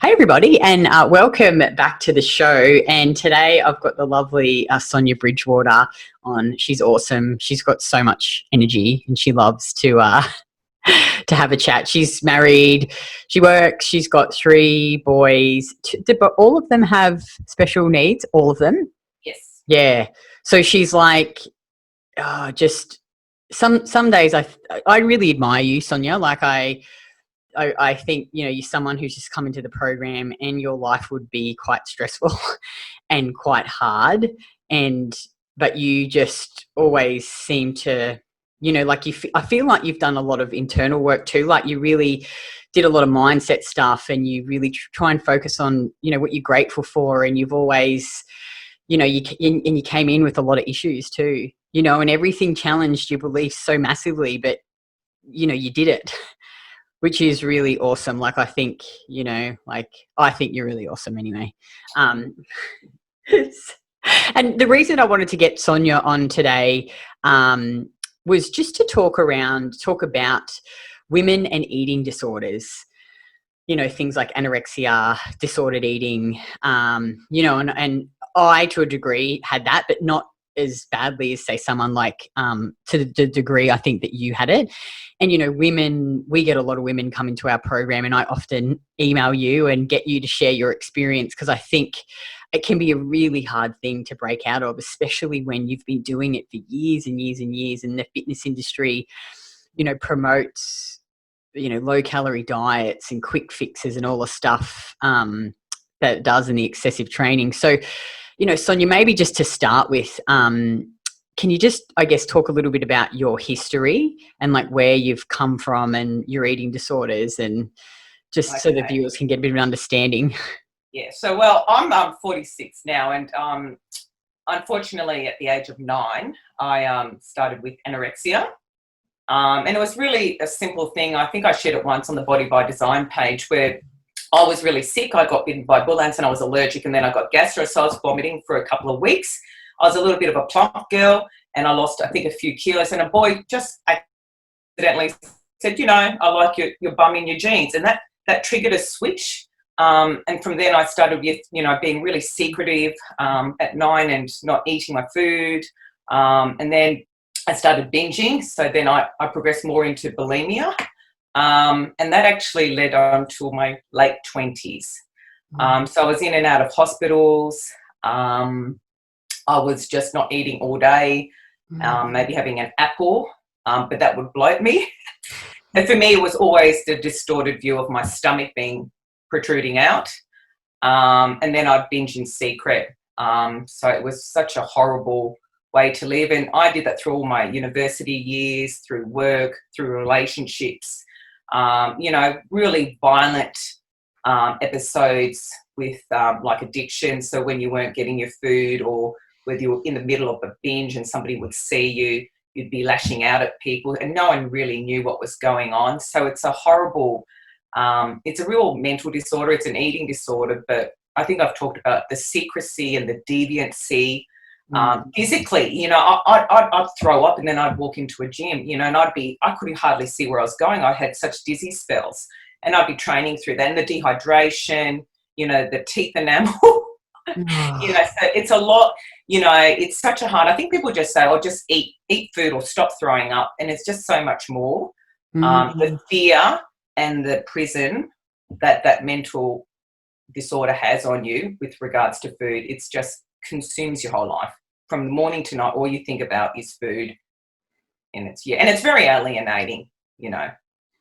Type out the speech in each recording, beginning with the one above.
Hey everybody, and welcome back to the show. And today I've got the lovely Sonia Bridgewater on. She's awesome. She's got so much energy, and she loves to to have a chat. She's married. She works. She's got 3 boys. But all of them have special needs. All of them. Yes. Yeah. So she's like, just some days I really admire you, Sonia. Like I think, you know, you're someone who's just come into the program and your life would be quite stressful and quite hard. But you just always seem to, you know, like I feel like you've done a lot of internal work too. Like you really did a lot of mindset stuff and you really try and focus on, you know, what you're grateful for. And you've always, you know, you came in with a lot of issues too, you know, and everything challenged your beliefs so massively, but, you know, you did it. Which is really awesome. Like, I think, you know, like, I think you're really awesome anyway. And the reason I wanted to get Sonia on today was just to talk about women and eating disorders, you know, things like anorexia, disordered eating, you know, and I, to a degree, had that, but not as badly as, say, someone like, to the degree I think that you had it. And, you know, we get a lot of women come into our program, and I often email you and get you to share your experience, because I think it can be a really hard thing to break out of, especially when you've been doing it for years and years and years, and the fitness industry, you know, promotes, you know, low calorie diets and quick fixes and all the stuff that it does, and the excessive training. So, you know, Sonia, maybe just to start with, can you just, I guess, talk a little bit about your history and like where you've come from and your eating disorders, and just so the viewers can get a bit of an understanding. Yeah. So, well, I'm 46 now, and unfortunately, at the age of 9, I started with anorexia, and it was really a simple thing. I think I shared it once on the Body by Design page, where I was really sick. I got bitten by bull ants and I was allergic, and then I got gastro, so I was vomiting for a couple of weeks. I was a little bit of a plump girl, and I lost, I think, a few kilos, and a boy just accidentally said, you know, I like your bum in your jeans, and that triggered a switch. And from then I started with, you know, being really secretive at 9 and not eating my food. And then I started binging. So then I progressed more into bulimia. And that actually led on to my late 20s. So I was in and out of hospitals. I was just not eating all day, maybe having an apple, but that would bloat me. And for me, it was always the distorted view of my stomach being protruding out. And then I'd binge in secret. So it was such a horrible way to live. And I did that through all my university years, through work, through relationships, you know, really violent episodes with like addiction. So when you weren't getting your food, or whether you were in the middle of a binge and somebody would see you, you'd be lashing out at people, and no one really knew what was going on. So it's a horrible, it's a real mental disorder. It's an eating disorder, but I think I've talked about the secrecy and the deviancy. Physically, you know, I'd throw up, and then I'd walk into a gym, you know, and I couldn't hardly see where I was going. I had such dizzy spells, and I'd be training through that, and the dehydration, you know, the teeth enamel, you know, so it's a lot, you know, it's such a hard, I think people just say, oh, just eat food or stop throwing up. And it's just so much more. The fear and the prison that mental disorder has on you with regards to food, it's just consumes your whole life from morning to night. All you think about is food, and it's very alienating, you know.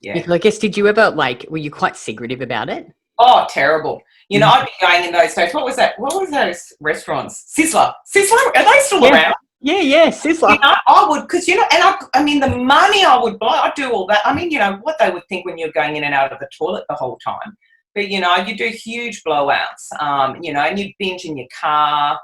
Yeah. I guess, did you ever, like, were you quite secretive about it? Oh, terrible. You know, I'd be going in those days. What was those restaurants? Sizzler. Are they still around? Yeah, Sizzler. You know, I would, because, you know, and I mean, the money I would buy, I'd do all that. I mean, you know, what they would think when you're going in and out of the toilet the whole time. But, you know, you do huge blowouts, you know, and you'd binge in your car.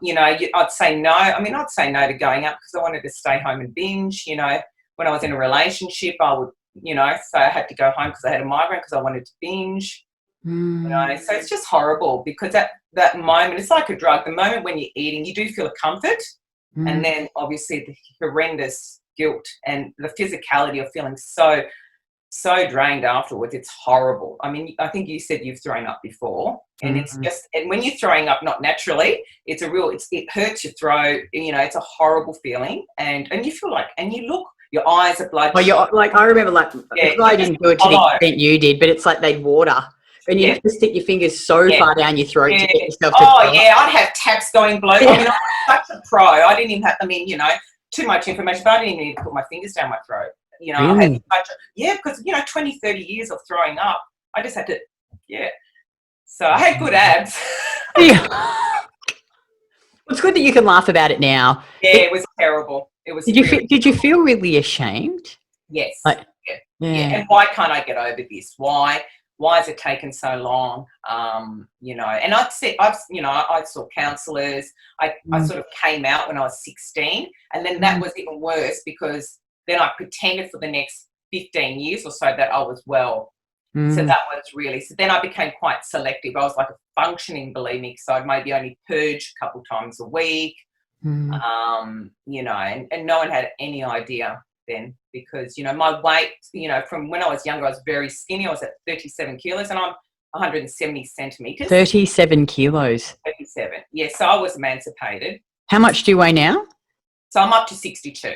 You know, I'd say no. I mean, I'd say no to going out because I wanted to stay home and binge. You know, when I was in a relationship, I would, you know, so I had to go home because I had a migraine because I wanted to binge. You know, so it's just horrible, because at that moment, it's like a drug. The moment when you're eating, you do feel a comfort, and then obviously the horrendous guilt and the physicality of feeling so so drained afterwards. It's horrible. I mean, I think you said you've thrown up before, and it's just, and when you're throwing up not naturally, it's a real, it hurts your throat, you know, it's a horrible feeling, and you feel like, and you look, your eyes are bloodshot. Well, you're like, I remember, like, I didn't do it to the extent you did, but it's like they'd water. And you have to stick your fingers so far down your throat to get yourself to I'd have taps going blow. I mean, I'm such a pro. I didn't even have, I mean, you know, too much information, but I didn't even need to put my fingers down my throat. You know, really? Because, you know, 20, 30 years of throwing up, I just had to, So I had good abs. It's good that you can laugh about it now. Yeah, it was terrible. It was. Did you feel really ashamed? Yes. Like, And why can't I get over this? Why has it taken so long? You know, and I saw counsellors. I sort of came out when I was 16, and then that was even worse because then I pretended for the next 15 years or so that I was well. So that was really, so then I became quite selective. I was like a functioning bulimic, so I'd maybe only purge a couple times a week, you know, and no one had any idea then because, you know, my weight, you know, from when I was younger, I was very skinny. I was at 37 kilos and I'm 170 centimetres. 37 kilos. 37, yeah, so I was emancipated. How much do you weigh now? So I'm up to 62.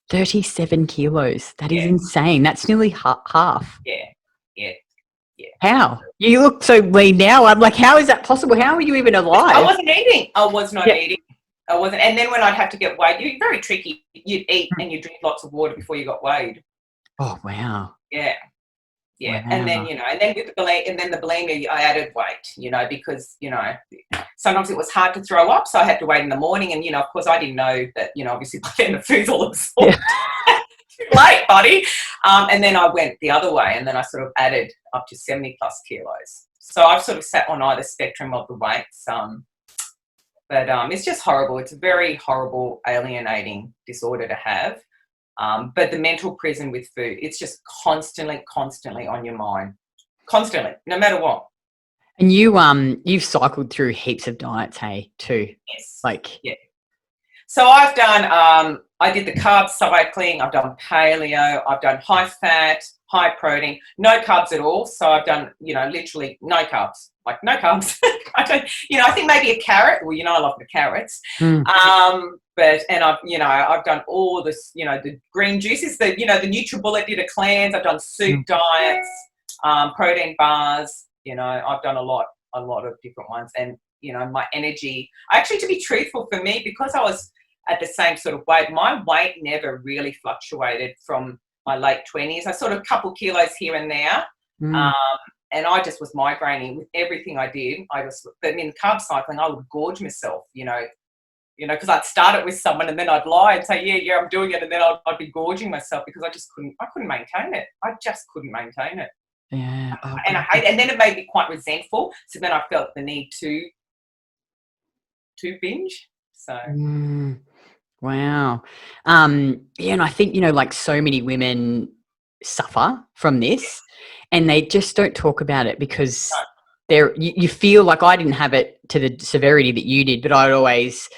37 kilos. That is insane. That's nearly half. Yeah. How? You look so lean now. I'm like, how is that possible? How are you even alive? I wasn't eating. I was not eating. I wasn't. And then when I'd have to get weighed, you're very tricky. You'd eat and you drink lots of water before you got weighed. Oh, wow. Yeah. Wow. And then, you know, and then with the bulimia, I added weight, you know, because, you know, sometimes it was hard to throw up. So I had to wait in the morning. And, you know, of course, I didn't know that, you know, obviously by then the food's all absorbed. Too late, buddy. And then I went the other way and then I sort of added up to 70 plus kilos. So I've sort of sat on either spectrum of the weights. But it's just horrible. It's a very horrible, alienating disorder to have. But the mental prison with food, it's just constantly on your mind. Constantly, no matter what. And you've cycled through heaps of diets, hey, too. Yes. Yeah. So I've done, I did the carb cycling, I've done paleo, I've done high fat, high protein, no carbs at all. So I've done, you know, literally no carbs, like no carbs. I think maybe a carrot. Well, you know, I love the carrots. And I've done all this, you know, the green juices, the NutriBullet did a cleanse. I've done soup diets, protein bars, you know, I've done a lot of different ones. And, you know, my energy, actually, to be truthful for me, because I was at the same sort of weight, my weight never really fluctuated from my late 20s. I sort of a couple kilos here and there. And I just was migraining with everything I did. But in carb cycling, I would gorge myself, you know, because I'd start it with someone and then I'd lie and say, yeah, I'm doing it. And then I'd be gorging myself because I couldn't maintain it. I just couldn't maintain it. Yeah. And then it made me quite resentful. So then I felt the need to binge. So. Wow. And I think, you know, like so many women suffer from this and they just don't talk about it because you feel like I didn't have it to the severity that you did, but I'd always,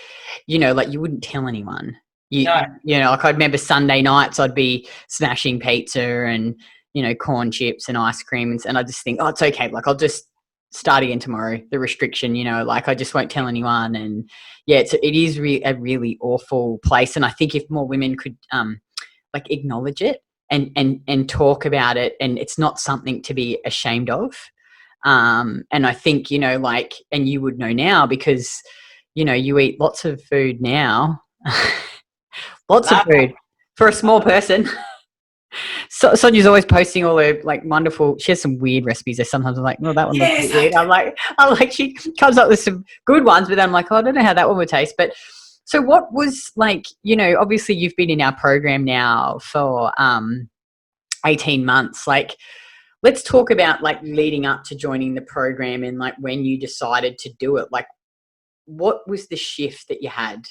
you know, like you wouldn't tell anyone. You know, like I remember Sunday nights I'd be smashing pizza and, you know, corn chips and ice cream and I just think, oh, it's okay. Like I'll just start again tomorrow, the restriction, you know, like I just won't tell anyone. And yeah, it is a really awful place. And I think if more women could like acknowledge it and talk about it, and it's not something to be ashamed of. And I think, you know, like, and you would know now because, you know, you eat lots of food now, lots of food for a small person. So Sonia's always posting all her like wonderful. She has some weird recipes. There sometimes I'm like, well, that one looks weird. I'm like, she comes up with some good ones, but then I'm like, oh, I don't know how that one would taste. But so, what was like, you know, obviously you've been in our program now for 18 months. Like, let's talk about like leading up to joining the program and like when you decided to do it. Like, what was the shift that you had?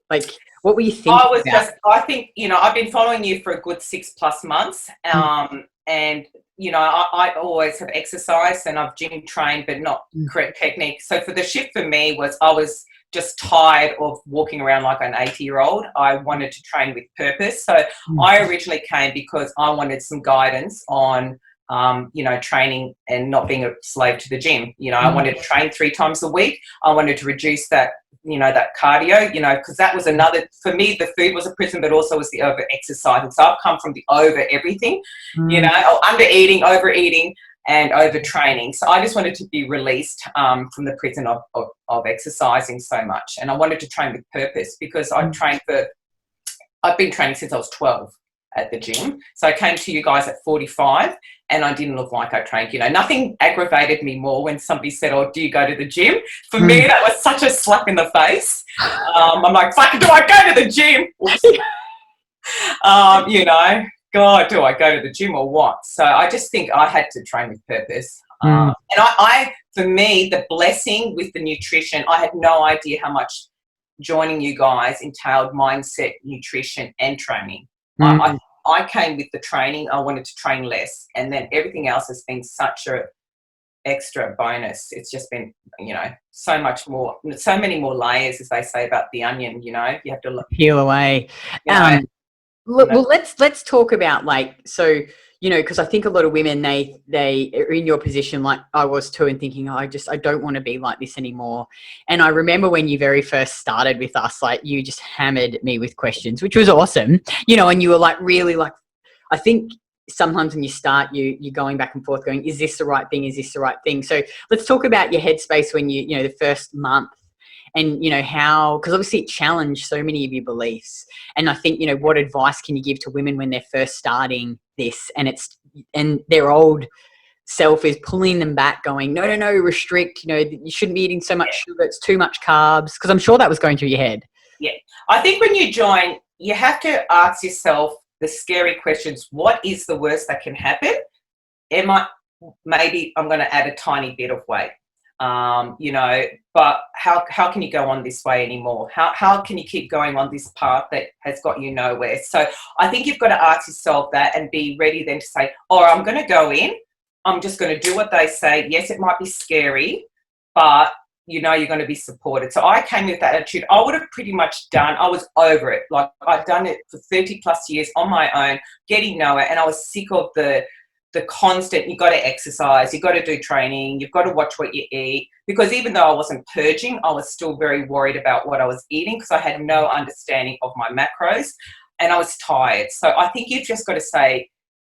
Like, what were you thinking about? I think, you know, I've been following you for a good 6+ months. And, you know, I always have exercised and I've gym trained, but not correct technique. So for the shift for me was I was just tired of walking around like an 80-year-old. I wanted to train with purpose. So I originally came because I wanted some guidance on, training and not being a slave to the gym. I wanted to train 3 times a week. I wanted to reduce that, that cardio, because that was another, for me, the food was a prison, but also was the over exercising. So I've come from the over everything, or under eating, overeating, and overtraining. So I just wanted to be released from the prison of exercising so much. And I wanted to train with purpose because I've been training since I was 12 at the gym. So I came to you guys at 45 and I didn't look like I trained. Nothing aggravated me more when somebody said, oh, do you go to the gym? For me, that was such a slap in the face. I'm like, fuck, do I go to the gym? God, do I go to the gym or what? So I just think I had to train with purpose. And I, for me, the blessing with the nutrition, I had no idea how much joining you guys entailed mindset, nutrition, and training. I came with the training. I wanted to train less. And then everything else has been such a extra bonus. It's just been, so much more, so many more layers, as they say about the onion, you have to peel away. Well, let's talk about because I think a lot of women, they are in your position like I was too, and thinking, I don't want to be like this anymore. And I remember when you very first started with us, like you just hammered me with questions, which was awesome, and you were like, really, like, I think sometimes when you start, you're going back and forth going, is this the right thing? Is this the right thing? So let's talk about your headspace when the first month. And, how, because obviously it challenged so many of your beliefs. And I think, what advice can you give to women when they're first starting this and their old self is pulling them back going, no, restrict, you shouldn't be eating so much sugar, it's too much carbs. Because I'm sure that was going through your head. Yeah. I think when you join, you have to ask yourself the scary questions. What is the worst that can happen? Maybe I'm going to add a tiny bit of weight. But how can you go on this way anymore? How can you keep going on this path that has got you nowhere? So I think you've got to ask yourself that and be ready then to say, I'm going to go in. I'm just going to do what they say. Yes, it might be scary, but you're going to be supported. So I came with that attitude. I would have pretty much I was over it. Like I'd done it for 30 plus years on my own, getting nowhere. And I was sick of the constant, you've got to exercise, you've got to do training, you've got to watch what you eat. Because even though I wasn't purging, I was still very worried about what I was eating because I had no understanding of my macros and I was tired. So I think you've just got to say,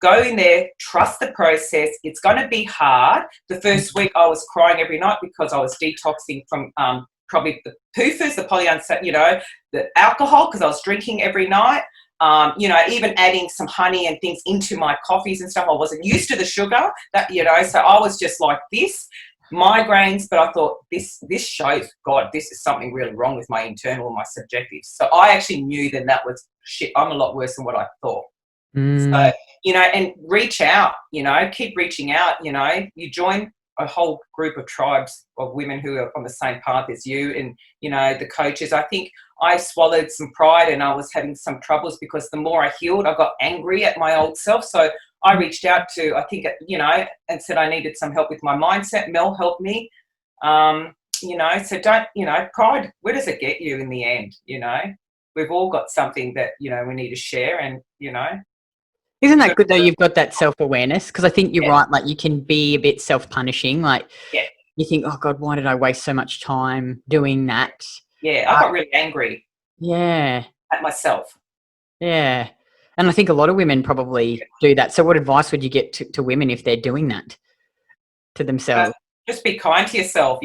go in there, trust the process. It's going to be hard. The first week I was crying every night because I was detoxing from probably the poofers, the polyunsaturated, the alcohol, because I was drinking every night. Even adding some honey and things into my coffees and stuff. I wasn't used to the sugar so I was just like this, migraines, but I thought this shows, God, this is something really wrong with my internal and my subjective. So I actually knew then that was shit. I'm a lot worse than what I thought. So, and reach out, keep reaching out, you join a whole group of tribes of women who are on the same path as you and, the coaches. I think I swallowed some pride and I was having some troubles because the more I healed, I got angry at my old self. So I reached out to, I think, and said I needed some help with my mindset. Mel helped me, so don't, pride, where does it get you in the end? We've all got something that, we need to share and, Isn't that good though? You've got that self-awareness because I think you're right. Like you can be a bit self-punishing. Like you think, oh God, why did I waste so much time doing that? Yeah, I got really angry. Yeah. At myself. Yeah. And I think a lot of women probably do that. So what advice would you get to women if they're doing that to themselves? Just be kind to yourself,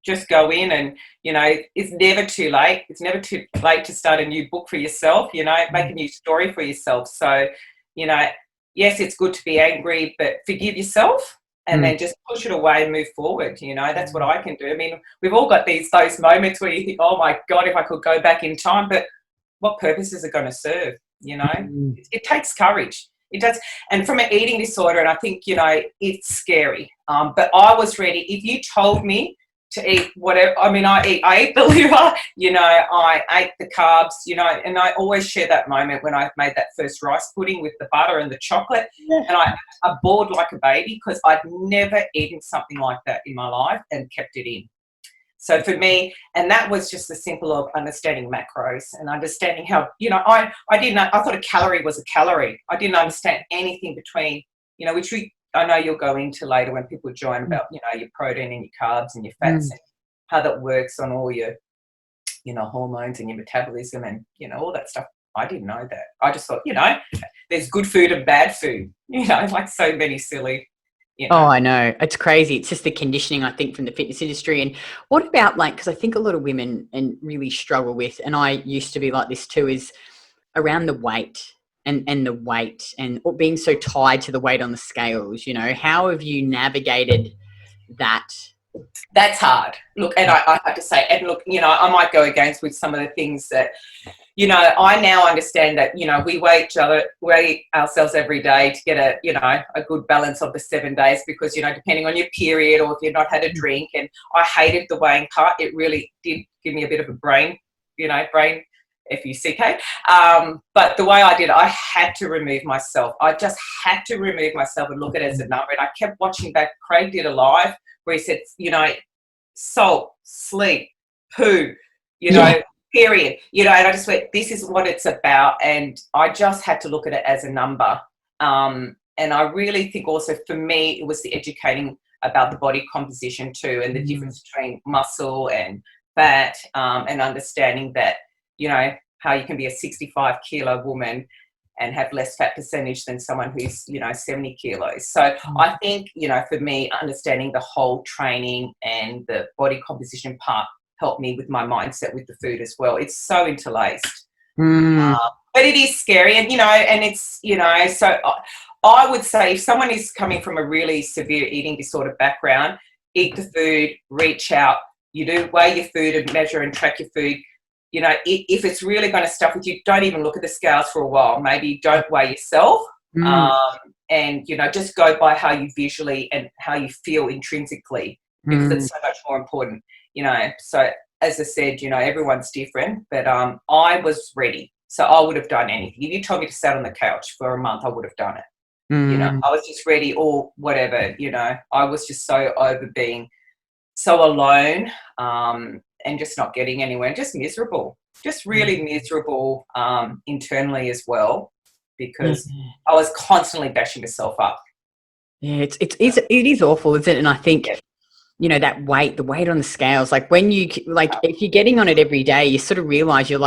just go in and, it's never too late. It's never too late to start a new book for yourself, make a new story for yourself. So, yes, it's good to be angry, but forgive yourself and then just push it away and move forward. That's what I can do. I mean, we've all got those moments where you think, oh my God, if I could go back in time, but what purpose is it going to serve? It takes courage. It does. And from an eating disorder, and I think, it's scary. But I was ready. If you told me to eat whatever, I mean, I ate the liver, I ate the carbs, and I always share that moment when I made that first rice pudding with the butter and the chocolate. And I bawled like a baby because I'd never eaten something like that in my life and kept it in. So for me, and that was just the simple of understanding macros and understanding how, I thought a calorie was a calorie. I didn't understand anything between, which I know you'll go into later when people join about, your protein and your carbs and your fats and how that works on all your, hormones and your metabolism and, all that stuff. I didn't know that. I just thought, there's good food and bad food, like so many silly. Oh, I know. It's crazy. It's just the conditioning, I think, from the fitness industry. And what about because I think a lot of women and really struggle with, and I used to be like this too, is around the weight and the weight and being so tied to the weight on the scales. How have you navigated that? That's hard. Look, and I have to say, and look, I might go against with some of the things that, I now understand that, we weigh ourselves every day to get a good balance of the 7 days because, depending on your period or if you've not had a drink. And I hated the weighing part. It really did give me a bit of a brain F-U-C-K. But the way I did it, I had to remove myself. I just had to remove myself and look at it as a number. And I kept watching back. Craig did a live where he said, salt, sleep, poo, period. And I just went, this is what it's about. And I just had to look at it as a number. And I really think also for me, it was the educating about the body composition too and the difference between muscle and fat and understanding that, how you can be a 65 kilo woman and have less fat percentage than someone who's, 70 kilos. So I think, for me, understanding the whole training and the body composition part helped me with my mindset with the food as well. It's so interlaced. But it is scary. And, and it's, so I would say if someone is coming from a really severe eating disorder background, eat the food, reach out, you do weigh your food and measure and track your food. If it's really going to stuff with you, don't even look at the scales for a while. Maybe don't weigh yourself and, just go by how you visually and how you feel intrinsically because it's so much more important, So as I said, everyone's different, but I was ready. So I would have done anything. If you told me to sit on the couch for a month, I would have done it. I was just ready or whatever, I was just so over being so alone and just not getting anywhere, just miserable, just really miserable internally as well because I was constantly bashing myself up. Yeah, it is awful, isn't it? And I think, that weight, the weight on the scales, when you, if you're getting on it every day, you sort of realize you're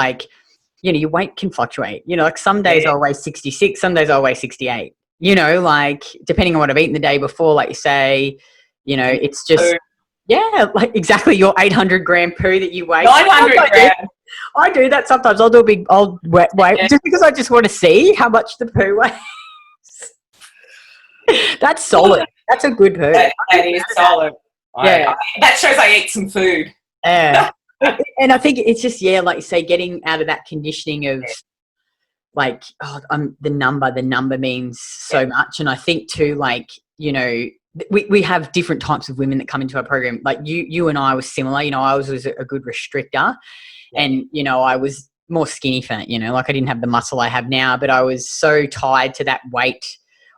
your weight can fluctuate. Some days I'll weigh 66, some days I'll weigh 68, depending on what I've eaten the day before, like you say, it's just, exactly your 800 gram poo that you weigh. 900 grams. I do that sometimes. I'll do a big, wet weight just because I just want to see how much the poo weighs. That's solid. That's a good poo. That is solid. Yeah. That shows I ate some food. Yeah. And I think it's just, like you say, getting out of that conditioning of the number means so much. And I think too, we have different types of women that come into our program. Like you and I was similar, I was a good restrictor and, I was more skinny fat, I didn't have the muscle I have now, but I was so tied to that weight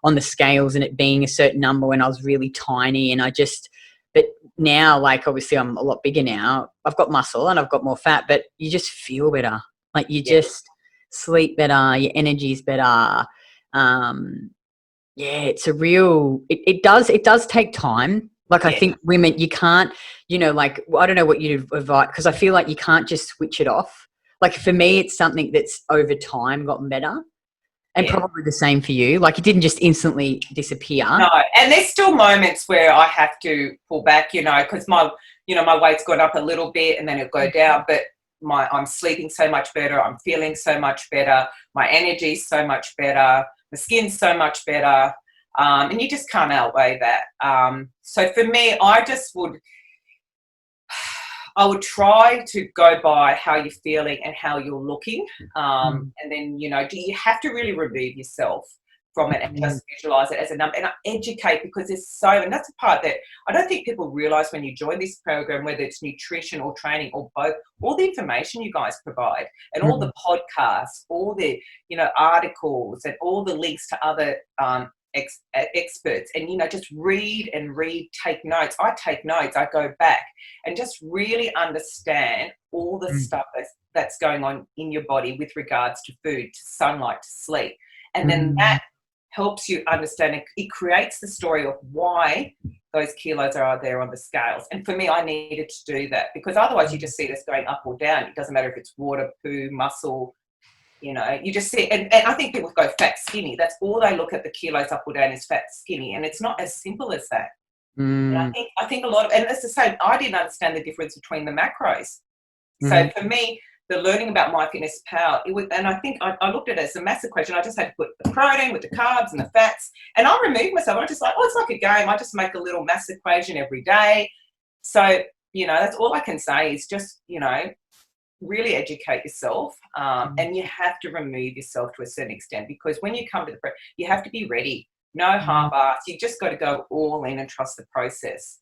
on the scales and it being a certain number when I was really tiny. And but now, obviously I'm a lot bigger now. I've got muscle and I've got more fat, but you just feel better. You just sleep better, your energy's better. It's a real, it does take time. I think women, you can't, I don't know what you'd advise, because I feel like you can't just switch it off. For me, it's something that's over time gotten better. And probably the same for you. It didn't just instantly disappear. No, and there's still moments where I have to pull back, because my weight's gone up a little bit and then it'll go down, but I'm sleeping so much better. I'm feeling so much better. My energy's so much better. The skin's so much better. And you just can't outweigh that. So for me, I would try to go by how you're feeling and how you're looking. And then, do you have to really remove yourself from it and just visualize it as a number and educate, because and that's a part that I don't think people realize when you join this program, whether it's nutrition or training or both, all the information you guys provide and all the podcasts, all the, articles and all the links to other experts, and just read and read, take notes. I take notes. I go back and just really understand all the stuff that's going on in your body with regards to food, to sunlight, to sleep, and then that helps you understand it. It creates the story of why those kilos are there on the scales. And for me, I needed to do that, because otherwise you just see this going up or down. It doesn't matter if it's water, poo, muscle, you just see, and I think people go fat, skinny. That's all they look at, the kilos up or down, is fat, skinny. And it's not as simple as that. And I think a lot of, and it's the same, I didn't understand the difference between the macros. So for me, the learning about MyFitnessPal, it was, and I think I looked at it as a massive question. I just had to put the protein with the carbs and the fats, and I removed myself. I'm just like, it's like a game. I just make a little math equation every day. So, that's all I can say is just, really educate yourself, and you have to remove yourself to a certain extent, because when you come to the prep, you have to be ready. No half-ass. You just got to go all in and trust the process.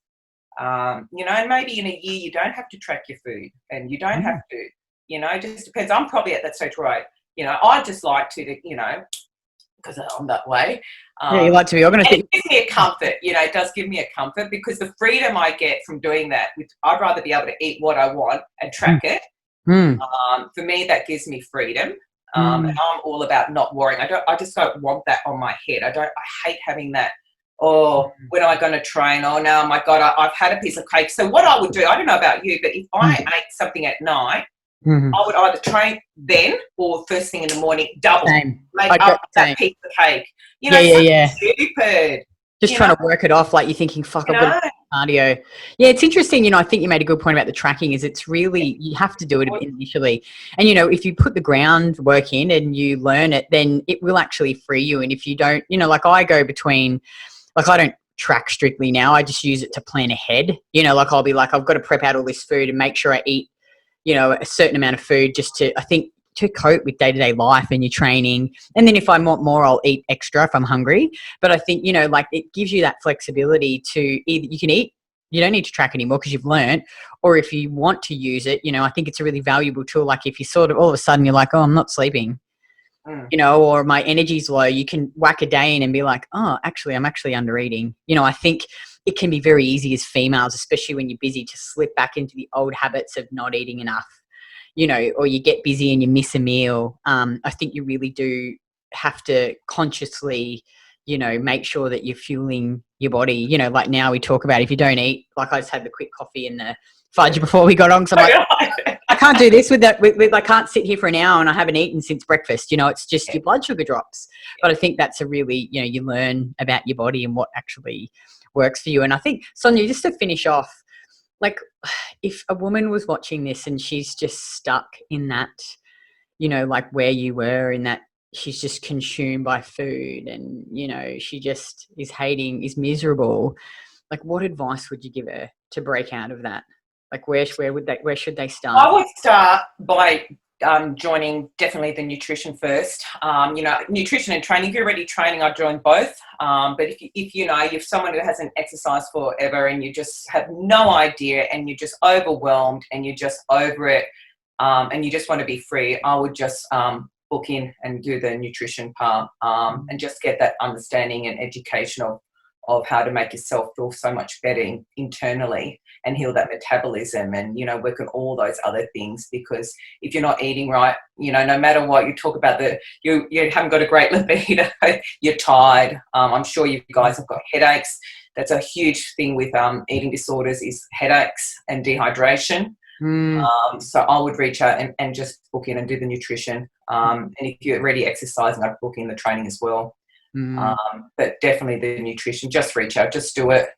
And maybe in a year you don't have to track your food, and you don't have to. It just depends. I'm probably at that stage, right? I just like to, because I'm that way. You like to be organised. It gives me a comfort, it does give me a comfort, because the freedom I get from doing that, I'd rather be able to eat what I want and track it. For me, that gives me freedom. And I'm all about not worrying. I just don't want that on my head. I hate having that. Oh, when am I going to train? Oh, no, my God, I've had a piece of cake. So what I would do, I don't know about you, but if I ate something at night, I would either train then or first thing in the morning, double. Make up that piece of cake. Stupid. Just trying to work it off, like you're thinking, fuck, I've got to do cardio. Yeah, it's interesting. I think you made a good point about the tracking. Is it's really, you have to do it initially. And, if you put the groundwork in and you learn it, then it will actually free you. And if you don't, like I go between, like I don't track strictly now. I just use it to plan ahead. Like I'll be like, I've got to prep out all this food and make sure I eat, a certain amount of food just to, I think, to cope with day-to-day life and your training. And then if I want more, I'll eat extra if I'm hungry. But I think, like it gives you that flexibility to either you can eat, you don't need to track anymore because you've learned, or if you want to use it, I think it's a really valuable tool. Like if you sort of all of a sudden you're like, oh, I'm not sleeping, or my energy's low, you can whack a day in and be like, oh, actually, I'm actually under eating. I think it can be very easy as females, especially when you're busy, to slip back into the old habits of not eating enough. Or you get busy and you miss a meal. I think you really do have to consciously, make sure that you're fueling your body. Like now we talk about if you don't eat, like I just had the quick coffee and the fudge before we got on. So I'm like, I can't do this with that. I can't sit here for an hour and I haven't eaten since breakfast. It's just your blood sugar drops. But I think that's a really, you learn about your body and what actually works for you. And I think, Sonia, just to finish off, like if a woman was watching this and she's just stuck in that, like where you were in that, she's just consumed by food and, she just is miserable. Like what advice would you give her to break out of that? Like where should they start? I would start by joining definitely the nutrition first. Nutrition and training. If you're already training, I'd join both. But if you're someone who hasn't exercised forever and you just have no idea and you're just overwhelmed and you're just over it, and you just want to be free, I would just book in and do the nutrition part, and just get that understanding and education of how to make yourself feel so much better internally and heal that metabolism and, work on all those other things. Because if you're not eating right, no matter what, you talk about you haven't got a great libido, you're tired. I'm sure you guys have got headaches. That's a huge thing with eating disorders is headaches and dehydration. So I would reach out and just book in and do the nutrition. And if you're already exercising, I'd book in the training as well. But definitely the nutrition, just reach out, just do it.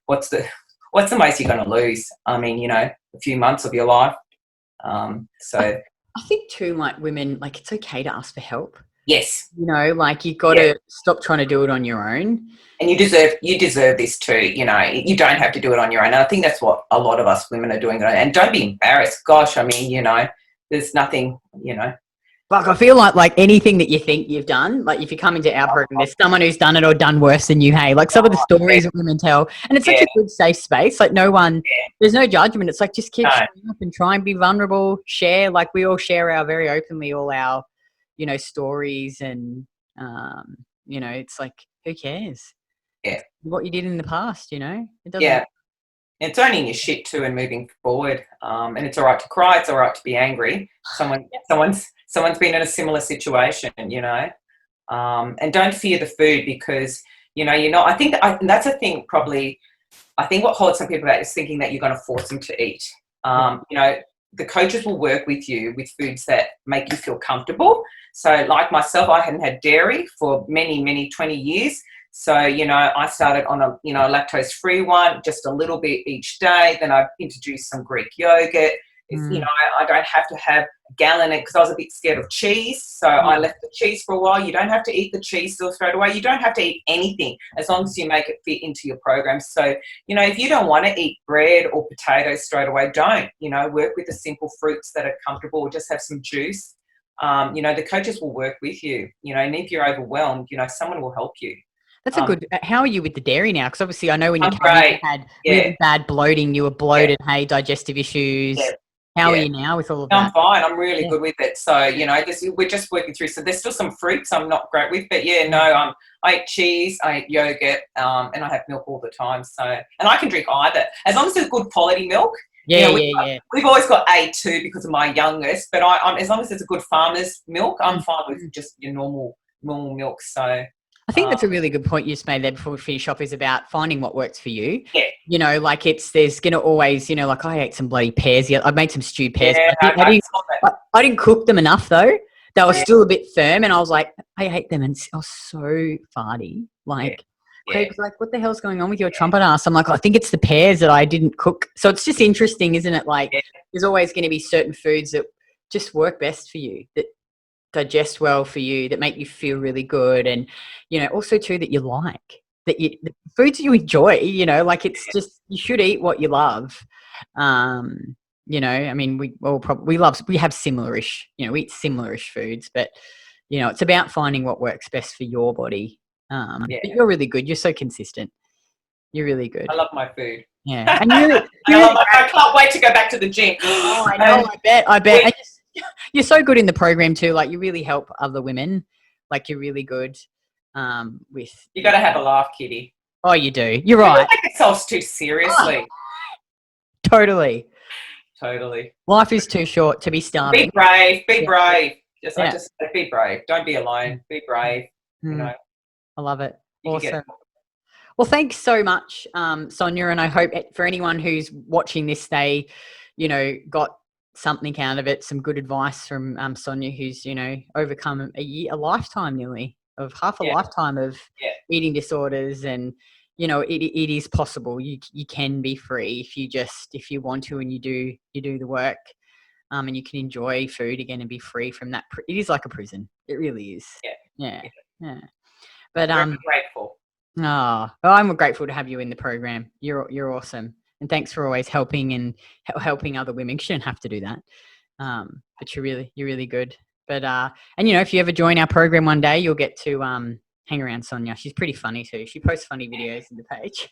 What's the most you're going to lose? I mean, a few months of your life. So I think too, like women, like it's okay to ask for help. Yes. Like you've got to stop trying to do it on your own. And you deserve this too. You don't have to do it on your own. And I think that's what a lot of us women are doing. And don't be embarrassed. Gosh, I mean, there's nothing, Like I feel like anything that you think you've done, like if you come into our program, there's someone who's done it or done worse than you. Hey, like some of the stories that women tell, and it's such a good safe space. Like there's no judgment. It's like just keep showing up and try and be vulnerable. Share, like we all share very openly all our, stories and it's like who cares? Yeah. It's what you did in the past, you know? It doesn't. Yeah. It's owning your shit too and moving forward. And it's all right to cry. It's all right to be angry. Someone's been in a similar situation, you know. And don't fear the food because, you know, you're not. I think and that's a thing probably. I think what holds some people back is thinking that you're going to force them to eat. You know, the coaches will work with you with foods that make you feel comfortable. So like myself, I hadn't had dairy for many 20 years. So, you know, I started on a, you know, a lactose-free one, just a little bit each day. Then I introduced some Greek yogurt. You know, I don't have to have a gallon because I was a bit scared of cheese. So I left the cheese for a while. You don't have to eat the cheese still straight away. You don't have to eat anything as long as you make it fit into your program. So, you know, if you don't want to eat bread or potatoes straight away, don't, you know, work with the simple fruits that are comfortable or just have some juice. You know, the coaches will work with you, you know, and if you're overwhelmed, you know, someone will help you. That's a good. How are you with the dairy now? Because obviously, I know when you had really bad bloating, you were bloated, digestive issues. Yeah. How are you now with all of that? I'm fine. I'm really good with it. So, you know, we're just working through. So there's still some fruits I'm not great with, but I eat cheese, I eat yogurt, and I have milk all the time. So, and I can drink either as long as it's good quality milk. We've always got A2 because of my youngest, but I'm as long as it's a good farmer's milk, I'm fine with just your normal milk. So. I think that's a really good point you just made there before for your shop is about finding what works for you. Yeah. You know, like there's going to always, you know, like I ate some bloody pears. I made some stewed pears. Yeah, I didn't cook them enough though. They were still a bit firm and I was like, I ate them and I was so farty. Like, Craig was like, what the hell's going on with your trumpet ass? I'm like, I think it's the pears that I didn't cook. So it's just interesting, isn't it? Like there's always going to be certain foods that just work best for you, that digest well for you, that make you feel really good, and you know also too that you like the foods you enjoy, you know, like it's just you should eat what you love. You know, I mean we have similarish, you know, we eat similarish foods, but you know it's about finding what works best for your body. But you're really good, you're so consistent, you're really good. I love my food. Yeah. And I can't wait to go back to the gym. Oh, I know, I bet. You're so good in the program too. Like you really help other women. Like you're really good with. You got to have a laugh, Kitty. Oh, you do. You're right. Don't take yourselves too seriously. Oh, totally. Life is too short to be starving. Be brave. Be brave. I just be brave. Don't be alone. Be brave. You know. I love it. Awesome. Well, thanks so much, Sonia. And I hope for anyone who's watching this, they, you know, got something out of it, some good advice from Sonia, who's, you know, overcome a lifetime nearly of half a lifetime of eating disorders. And, you know, it is possible. You can be free if you want to, and you do the work, and you can enjoy food again and be free from that. It is like a prison. It really is. Yeah. But I'm grateful. Oh, I'm grateful to have you in the program. You're awesome. And thanks for always helping other women. You shouldn't have to do that. But you're really good. But, and you know, if you ever join our program one day, you'll get to, hang around Sonia. She's pretty funny too. She posts funny videos in the page.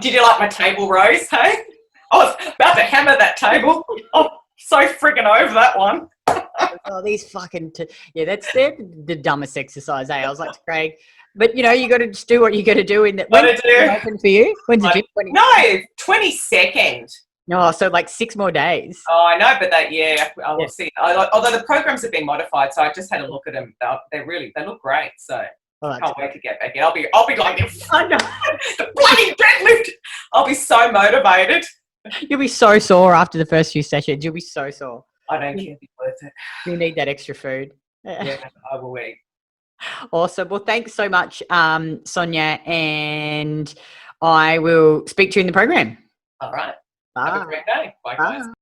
Did you like my table, Rose? Hey? I was about to hammer that table. Oh, so freaking over that one. Oh, these fucking, they're the dumbest exercise, eh? I was like to Craig, but you know, you got to just do what you got to do. When's it open for you? When's the gym? No, 22nd. No, so like 6 more days. Oh, I know, but I will see. Although the programs have been modified, so I just had a look at them. They look great. So I can't wait to get back in. I'll be like the bloody deadlift. I'll be so motivated. You'll be so sore after the first few sessions. You'll be so sore. I don't care if it's worth it. You need that extra food. Yeah, I will eat. Awesome. Well, thanks so much, Sonia, and I will speak to you in the program. All right. Bye. Have a great day. Bye, guys.